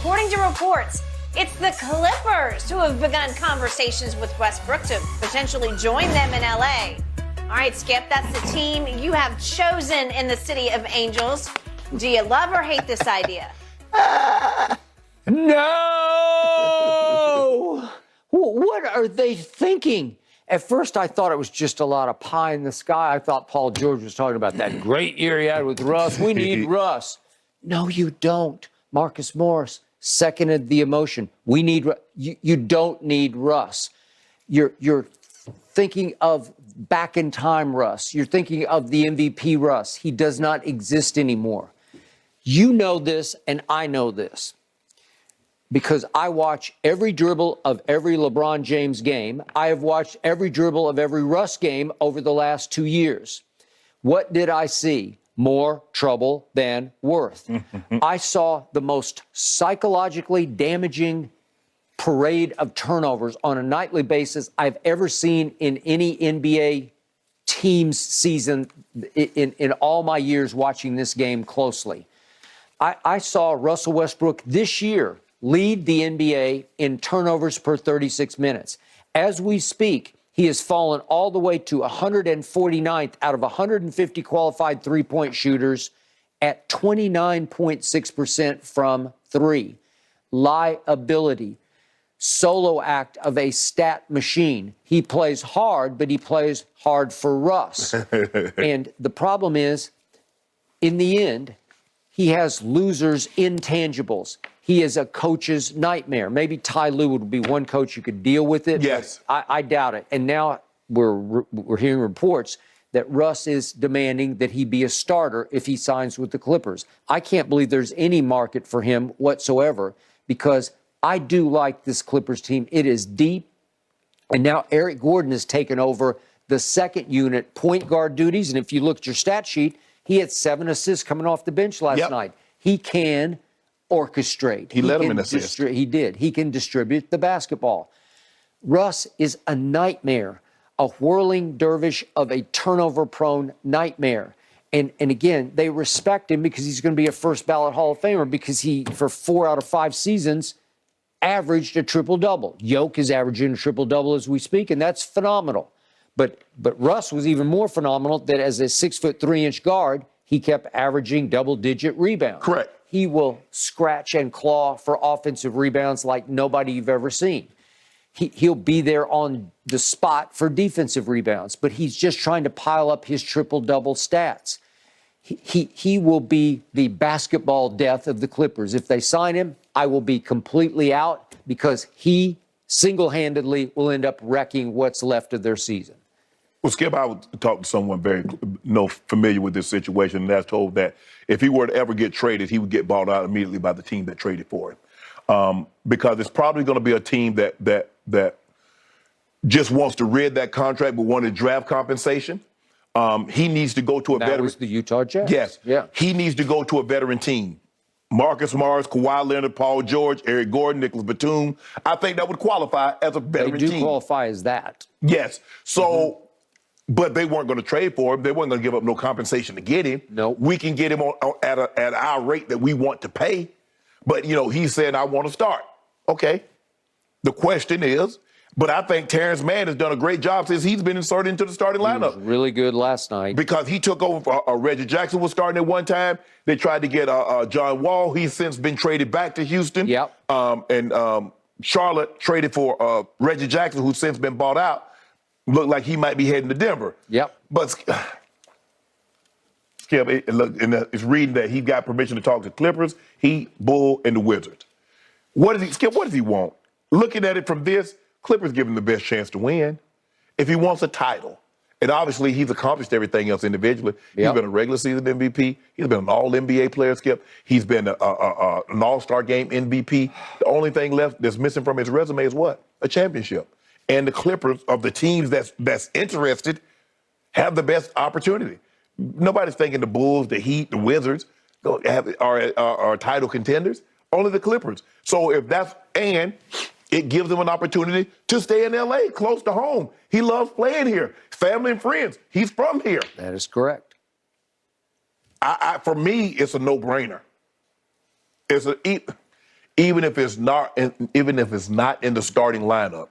according to reports, it's the Clippers who have begun conversations with Westbrook to potentially join them in LA. All right, Skip, that's the team you have chosen in the City of Angels. Do you love or hate this idea? No! What are they thinking? At first, I thought it was just a lot of pie in the sky. I thought Paul George was talking about that great year he had with Russ. We need Russ. No, you don't. Marcus Morris seconded the emotion. We need you don't need Russ. You're thinking of back in time Russ. You're thinking of the MVP Russ. He does not exist anymore. You know this, and I know this, because I watch every dribble of every LeBron James game. I have watched every dribble of every Russ game over the last 2 years. What did I see? More trouble than worth. I saw the most psychologically damaging parade of turnovers on a nightly basis I've ever seen in any NBA team's season in all my years watching this game closely. I saw Russell Westbrook this year lead the NBA in turnovers per 36 minutes. As we speak, he has fallen all the way to 149th out of 150 qualified three-point shooters at 29.6% from three. Liability. Solo act of a stat machine. He plays hard, but he plays hard for Russ. And the problem is, in the end, he has losers' intangibles. He is a coach's nightmare. Maybe Ty Lue would be one coach who could deal with it. Yes. I doubt it. And now we're hearing reports that Russ is demanding that he be a starter if he signs with the Clippers. I can't believe there's any market for him whatsoever, because I do like this Clippers team. It is deep. And now Eric Gordon has taken over the second unit point guard duties. And if you look at your stat sheet, he had 7 assists coming off the bench last night. He can orchestrate. He led him in assists. He did. He can distribute the basketball. Russ is a nightmare, a whirling dervish of a turnover-prone nightmare. And again, they respect him because he's going to be a first-ballot Hall of Famer, because he, for 4 out of 5 seasons, averaged a triple-double. Yoke is averaging a triple-double as we speak, and that's phenomenal. But Russ was even more phenomenal that as a 6'3" guard, he kept averaging double-digit rebounds. Correct. He will scratch and claw for offensive rebounds like nobody you've ever seen. He'll be there on the spot for defensive rebounds, but he's just trying to pile up his triple-double stats. He will be the basketball death of the Clippers. If they sign him, I will be completely out, because he single-handedly will end up wrecking what's left of their season. Well, Skip, I would talk to someone very familiar with this situation, and that's told that if he were to ever get traded, he would get bought out immediately by the team that traded for him, because it's probably going to be a team that just wants to rid that contract but wanted draft compensation. He needs to go to a veteran. That was the Utah Jazz. Yes. Yeah. He needs to go to a veteran team. Marcus Morris, Kawhi Leonard, Paul George, Eric Gordon, Nicholas Batum. I think that would qualify as a veteran team. They do qualify as that. Yes. So, but they weren't going to trade for him. They weren't going to give up no compensation to get him. No. We can get him at our rate that we want to pay. But, he said, I want to start. Okay. The question is, but I think Terrence Mann has done a great job since he's been inserted into the starting lineup. He was really good last night. Because he took over for Reggie Jackson was starting at one time. They tried to get John Wall. He's since been traded back to Houston. Yep. And Charlotte traded for Reggie Jackson, who's since been bought out. Looked like he might be heading to Denver. Yep. But Skip, it's reading that he got permission to talk to Clippers, Heat, Bull, and the Wizards. What does he want? Looking at it from this, Clippers give him the best chance to win. If he wants a title, and obviously he's accomplished everything else individually. He's been a regular season MVP. He's been an all-NBA player, Skip. He's been an all-star game MVP. The only thing left that's missing from his resume is what? A championship. And the Clippers, of the teams that's interested, have the best opportunity. Nobody's thinking the Bulls, the Heat, the Wizards are title contenders. Only the Clippers. So and it gives him an opportunity to stay in L.A., close to home. He loves playing here. Family and friends. He's from here. That is correct. For me, it's a no-brainer. even if it's not in the starting lineup.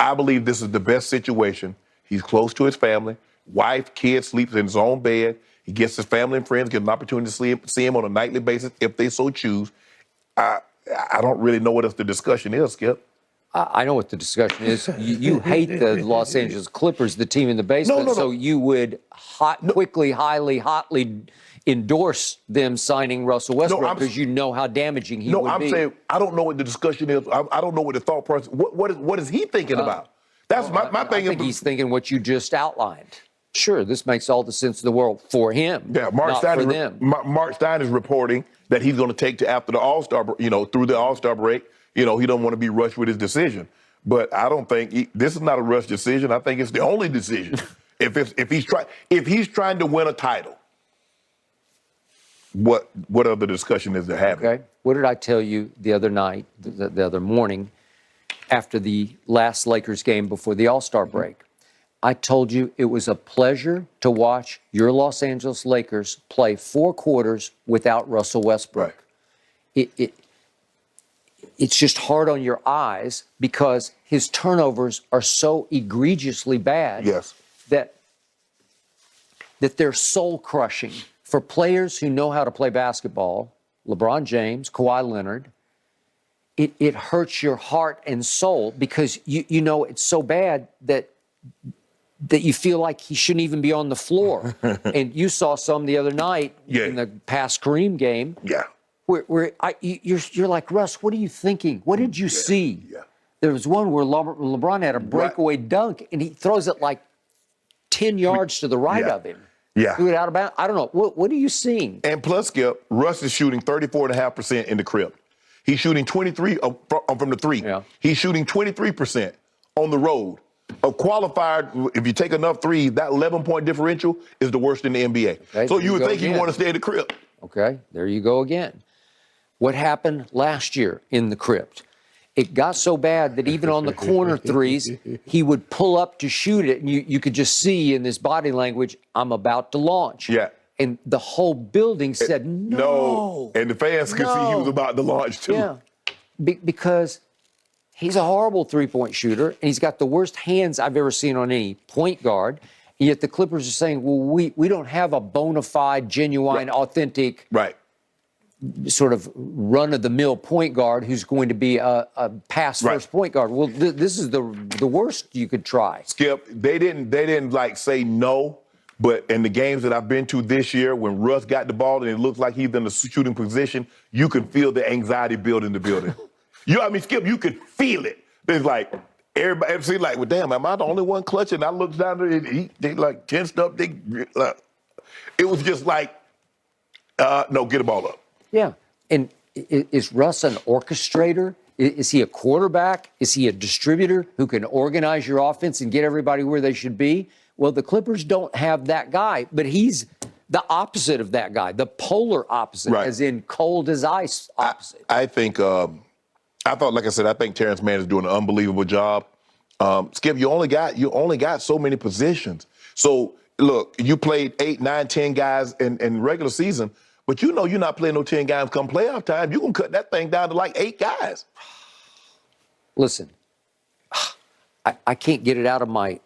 I believe this is the best situation. He's close to his family, wife, kids, sleeps in his own bed. He gets his family and friends, get an opportunity to see him on a nightly basis if they so choose. I don't really know what else the discussion is, Skip. I know what the discussion is. You hate the Los Angeles Clippers, the team in the basement, No. so you would hotly endorse them signing Russell Westbrook because you know how damaging he would be. No, I'm saying I don't know what the discussion is. I don't know what the thought process. What is he thinking about? That's my thing. I think he's thinking what you just outlined. Sure, this makes all the sense in the world for him. Yeah, not for them. Mark Stein is reporting that he's going to take to after the All-Star, through the All-Star break. He don't want to be rushed with his decision. But I don't think this is not a rush decision. I think it's the only decision. if he's trying to win a title, what other discussion is there having? Okay. What did I tell you the other night, the other morning, after the last Lakers game before the All-Star break? I told you it was a pleasure to watch your Los Angeles Lakers play 4 quarters without Russell Westbrook. Right. It's just hard on your eyes because his turnovers are so egregiously bad. Yes. that they're soul-crushing for players who know how to play basketball. LeBron James, Kawhi Leonard. It hurts your heart and soul because you know it's so bad that you feel like he shouldn't even be on the floor. And you saw some the other night in the past Kareem game. Yeah. Where you're like, Russ, what are you thinking? What did you see? Yeah. There was one where LeBron had a breakaway dunk, and he throws it like 10 yards to the right of him. Yeah. Threw it out of bounds. I don't know. What are you seeing? And plus, Skip, Russ is shooting 34.5% in the crib. He's shooting 23 from the three. Yeah. He's shooting 23% on the road. A qualifier, if you take enough threes, that 11-point differential is the worst in the NBA. Okay, so you would think again. you want to stay in the crib. Okay, there you go again. What happened last year in the crypt? It got so bad that even on the corner threes, he would pull up to shoot it, and you could just see in his body language, I'm about to launch. Yeah. And the whole building said, no. And the fans could see he was about to launch, too. Yeah, because he's a horrible three-point shooter, and he's got the worst hands I've ever seen on any point guard. And yet the Clippers are saying, well, we don't have a bona fide, genuine, authentic sort of run-of-the-mill point guard who's going to be a pass-first point guard. Well, this is the worst you could try. Skip, they didn't like say no, but in the games that I've been to this year, when Russ got the ball and it looks like he's in the shooting position, you can feel the anxiety build in the building. Skip, you could feel it. It's like everybody seems like, well, damn, am I the only one clutching? I looked down there and they like tensed up. It was just like, no, get the ball up. Yeah. And is Russ an orchestrator? Is he a quarterback? Is he a distributor who can organize your offense and get everybody where they should be? Well, the Clippers don't have that guy, but he's the opposite of that guy, the polar opposite, as in cold as ice opposite. I think, I think Terrence Mann is doing an unbelievable job. Skip, you only got so many positions. So, look, you played 8, 9, 10 guys in regular season, but you're not playing no 10 guys come playoff time. You can cut that thing down to like 8 guys. Listen, I can't get it out of my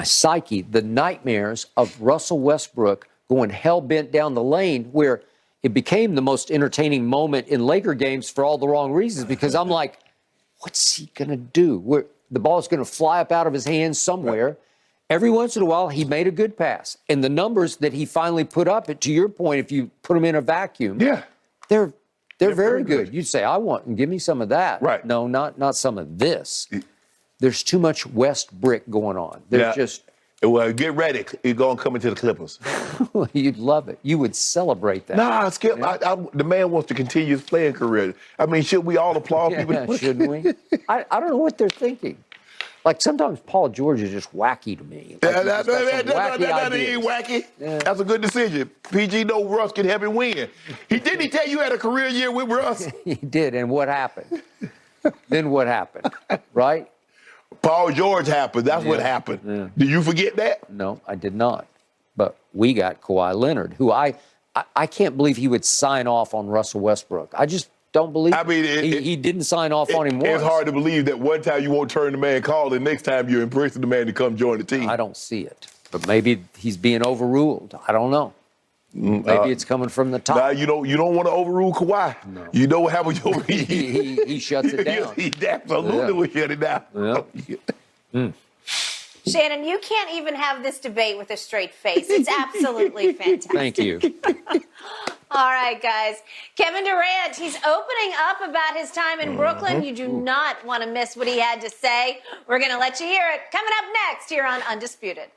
psyche, the nightmares of Russell Westbrook going hell-bent down the lane where it became the most entertaining moment in Laker games for all the wrong reasons because I'm like, what's he going to do? The ball's going to fly up out of his hands somewhere. Right. Every once in a while, he made a good pass. And the numbers that he finally put up, to your point, if you put them in a vacuum, they're very good. You'd say, give me some of that. Right. No, not some of this. There's too much West brick going on. There's just... Well, get ready. You're going to come into the Clippers. You'd love it. You would celebrate that. Nah, Skip, the man wants to continue his playing career. I mean, should we all applaud people? Shouldn't we? I don't know what they're thinking. Like, sometimes Paul George is just wacky to me. Like, that ain't wacky. Yeah. That's a good decision. PG know Russ can help him win. Didn't he tell you had a career year with Russ? He did, and what happened? Then what happened, right? Paul George happened. That's what happened. Yeah. Did you forget that? No, I did not. But we got Kawhi Leonard, who I can't believe he would sign off on Russell Westbrook. don't believe I mean, he didn't sign off on him once. It's hard to believe that one time you won't turn the man call, and next time you're embracing the man to come join the team. I don't see it. But maybe he's being overruled. I don't know. Maybe it's coming from the top. Nah, you don't want to overrule Kawhi. No. You know what happens? he shuts it down. He absolutely will shut it down. Yeah. Shannon, you can't even have this debate with a straight face. It's absolutely fantastic. Thank you. All right, guys. Kevin Durant, he's opening up about his time in Brooklyn. You do not want to miss what he had to say. We're going to let you hear it coming up next here on Undisputed.